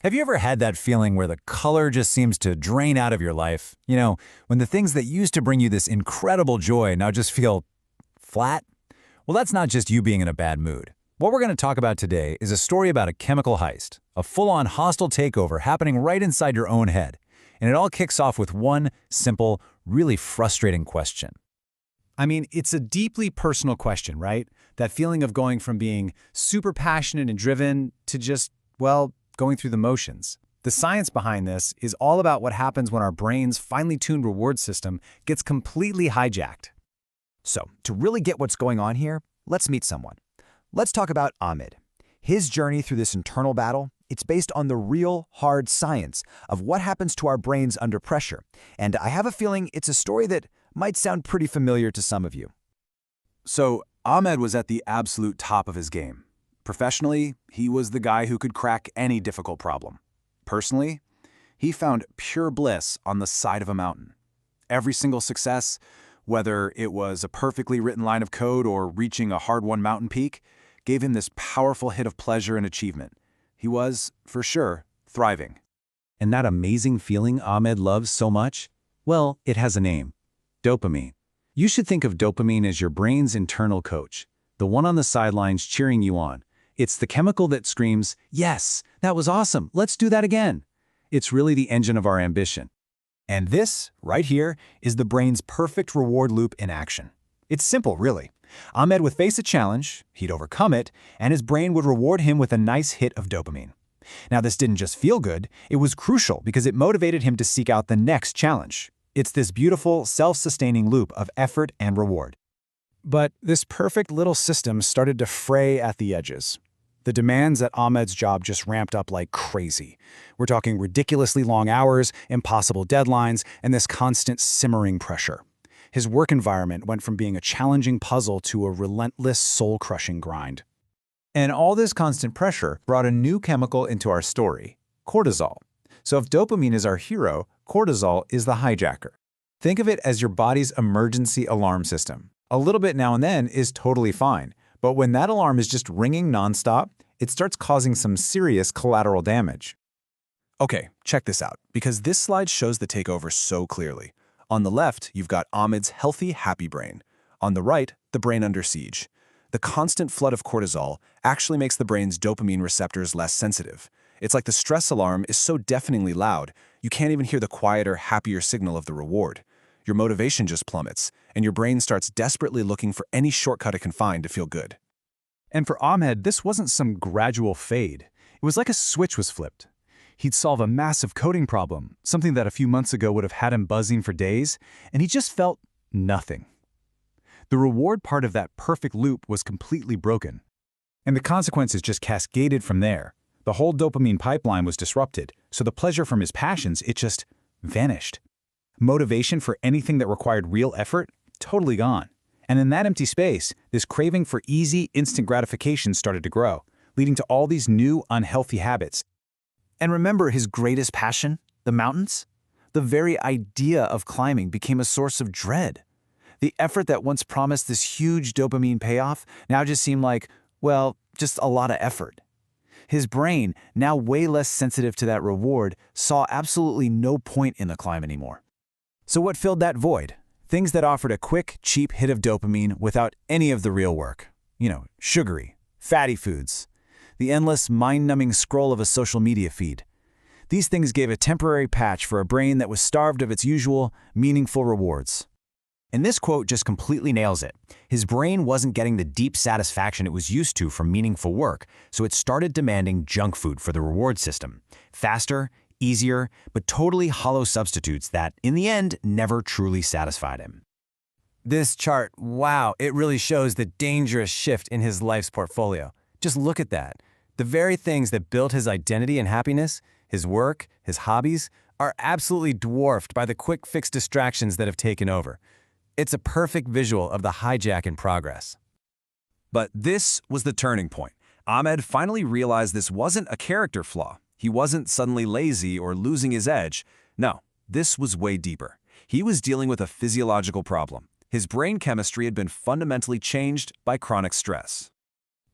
Have you ever had that feeling where the color just seems to drain out of your life? When the things that used to bring you this incredible joy now just feel flat? Well, that's not just you being in a bad mood. What we're going to talk about today is a story about a chemical heist, a full-on hostile takeover happening right inside your own head. And it all kicks off with one simple, really frustrating question. I mean, it's a deeply personal question, right? That feeling of going from being super passionate and driven to just, going through the motions. The science behind this is all about what happens when our brain's finely tuned reward system gets completely hijacked. So, to really get what's going on here, let's meet someone. Let's talk about Ahmed. His journey through this internal battle, it's based on the real, hard science of what happens to our brains under pressure. And I have a feeling it's a story that might sound pretty familiar to some of you. So, Ahmed was at the absolute top of his game. Professionally, he was the guy who could crack any difficult problem. Personally, he found pure bliss on the side of a mountain. Every single success, whether it was a perfectly written line of code or reaching a hard-won mountain peak, gave him this powerful hit of pleasure and achievement. He was, for sure, thriving. And that amazing feeling Ahmed loves so much? Well, it has a name. Dopamine. You should think of dopamine as your brain's internal coach, the one on the sidelines cheering you on. It's the chemical that screams, "Yes, that was awesome, let's do that again." It's really the engine of our ambition. And this, right here, is the brain's perfect reward loop in action. It's simple, really. Ahmed would face a challenge, he'd overcome it, and his brain would reward him with a nice hit of dopamine. Now, this didn't just feel good, it was crucial because it motivated him to seek out the next challenge. It's this beautiful, self-sustaining loop of effort and reward. But this perfect little system started to fray at the edges. The demands at Ahmed's job just ramped up like crazy. We're talking ridiculously long hours, impossible deadlines, and this constant simmering pressure. His work environment went from being a challenging puzzle to a relentless, soul-crushing grind. And all this constant pressure brought a new chemical into our story, cortisol. So if dopamine is our hero, cortisol is the hijacker. Think of it as your body's emergency alarm system. A little bit now and then is totally fine, but when that alarm is just ringing nonstop, it starts causing some serious collateral damage. Okay, check this out, because this slide shows the takeover so clearly. On the left, you've got Ahmed's healthy, happy brain. On the right, the brain under siege. The constant flood of cortisol actually makes the brain's dopamine receptors less sensitive. It's like the stress alarm is so deafeningly loud, you can't even hear the quieter, happier signal of the reward. Your motivation just plummets, and your brain starts desperately looking for any shortcut it can find to feel good. And for Ahmed, this wasn't some gradual fade. It was like a switch was flipped. He'd solve a massive coding problem, something that a few months ago would have had him buzzing for days, and he just felt nothing. The reward part of that perfect loop was completely broken. And the consequences just cascaded from there. The whole dopamine pipeline was disrupted, so the pleasure from his passions, it just vanished. Motivation for anything that required real effort, totally gone. And in that empty space, this craving for easy, instant gratification started to grow, leading to all these new, unhealthy habits. And remember his greatest passion, the mountains? The very idea of climbing became a source of dread. The effort that once promised this huge dopamine payoff now just seemed like, just a lot of effort. His brain, now way less sensitive to that reward, saw absolutely no point in the climb anymore. So what filled that void? Things that offered a quick, cheap hit of dopamine without any of the real work. Sugary, fatty foods, the endless, mind-numbing scroll of a social media feed. These things gave a temporary patch for a brain that was starved of its usual, meaningful rewards. And this quote just completely nails it. His brain wasn't getting the deep satisfaction it was used to from meaningful work, so it started demanding junk food for the reward system. Faster, easier, but totally hollow substitutes that, in the end, never truly satisfied him. This chart, wow, it really shows the dangerous shift in his life's portfolio. Just look at that. The very things that built his identity and happiness, his work, his hobbies, are absolutely dwarfed by the quick-fix distractions that have taken over. It's a perfect visual of the hijack in progress. But this was the turning point. Ahmed finally realized this wasn't a character flaw. He wasn't suddenly lazy or losing his edge. No, this was way deeper. He was dealing with a physiological problem. His brain chemistry had been fundamentally changed by chronic stress.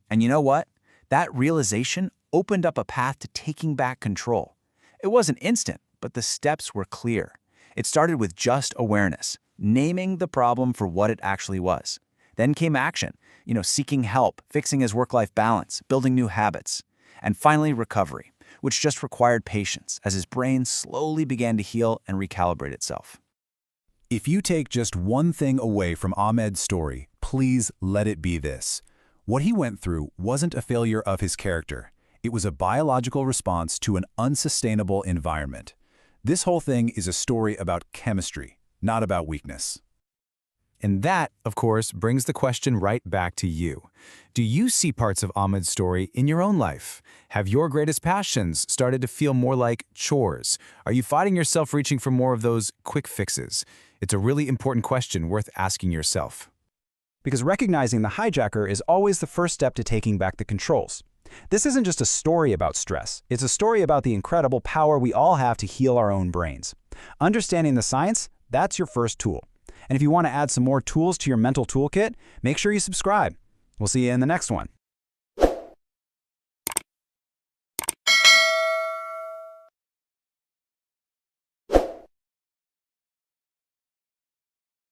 And you know what? That realization opened up a path to taking back control. It wasn't instant, but the steps were clear. It started with just awareness, naming the problem for what it actually was. Then came action, seeking help, fixing his work-life balance, building new habits. And finally, recovery, which just required patience as his brain slowly began to heal and recalibrate itself. If you take just one thing away from Ahmed's story, please let it be this. What he went through wasn't a failure of his character. It was a biological response to an unsustainable environment. This whole thing is a story about chemistry, not about weakness. And that, of course, brings the question right back to you. Do you see parts of Ahmed's story in your own life? Have your greatest passions started to feel more like chores? Are you finding yourself reaching for more of those quick fixes? It's a really important question worth asking yourself. Because recognizing the hijacker is always the first step to taking back the controls. This isn't just a story about stress. It's a story about the incredible power we all have to heal our own brains. Understanding the science, that's your first tool. And if you want to add some more tools to your mental toolkit, make sure you subscribe. We'll see you in the next one.